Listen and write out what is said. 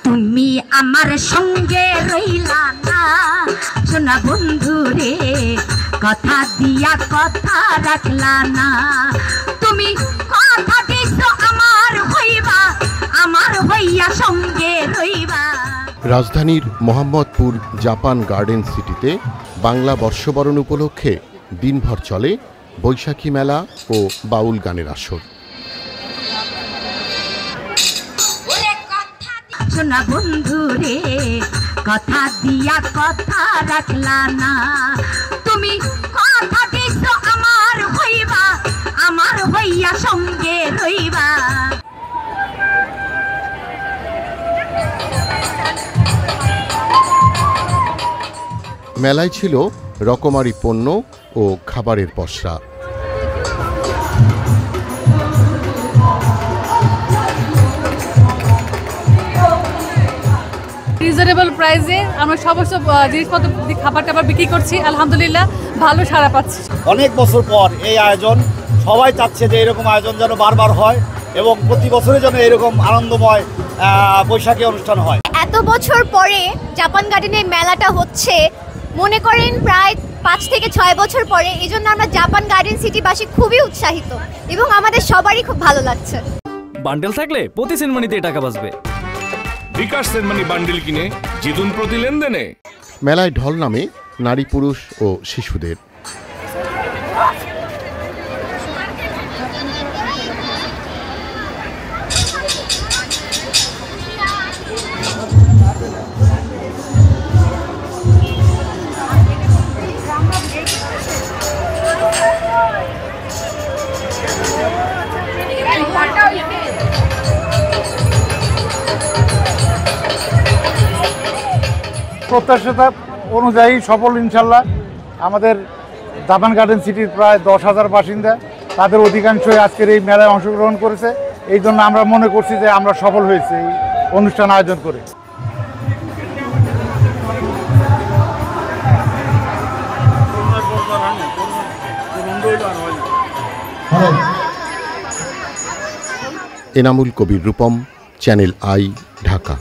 তুমি আমার সঙ্গে রইলা না সোনা বন্ধু রে, কথা দিয়া কথা রাখলা না। তুমি কথা দিছো আমার হইবা, আমার হইয়া সঙ্গে রইবা। রাজধানীর মোহাম্মদপুর জাপান গার্ডেন সিটিতে বাংলা বর্ষবরণ উপলক্ষে দিনভর চলে বৈশাখী মেলা ও বাউল গানের আসর। সোনা বন্ধু রে, কথা দিয়া কথা রাখলা না। তুমি কথা দিছো আমার হইবা, আমার হইয়া সঙ্গে রইবা। মেলায় ছিল রকমারি পণ্য ও খাবারের পসরা। রিজনেবল প্রাইসে আমরা সমস্ত জিনিসপত্র খাবার টাবার বিক্রি করছি, আলহামদুলিল্লাহ ভালো সাড়া পাচ্ছি। অনেক বছর পর এই আয়োজন, সবাই চাচ্ছে যে এরকম আয়োজন যেন বারবার হয় এবং প্রতি বছরে যেন এরকম আনন্দময় বৈশাখী অনুষ্ঠান হয়। এত বছর পরে জাপান গার্ডেনে মেলাটা হচ্ছে, মনে করেন প্রায় 5 থেকে 6 বছর পরে। এই জন্য আমরা জাপান গার্ডেন সিটিবাসী খুবই উৎসাহিত এবং আমাদের সবারই খুব ভালো লাগছে। বান্ডেল থাকলে প্রতি সেনমানিতে টাকা বাঁচবে। বিকাশ সেনমানি বান্ডেল কিনে জিতুন প্রতি লেনদেনে। মেলায় ঢল নামে নারী, পুরুষ ও শিশুদের। প্রত্যাশা অনুযায়ী সফল ইনশাল্লাহ। আমাদের জাপান গার্ডেন সিটির প্রায় 10,000 বাসিন্দা, তাদের অধিকাংশই আজকের এই মেলায় অংশগ্রহণ করেছে। এই জন্য আমরা মনে করছি যে আমরা সফল হয়েছি এই অনুষ্ঠান আয়োজন করে। Enamul Kabir Rupam, channel I, Dhaka.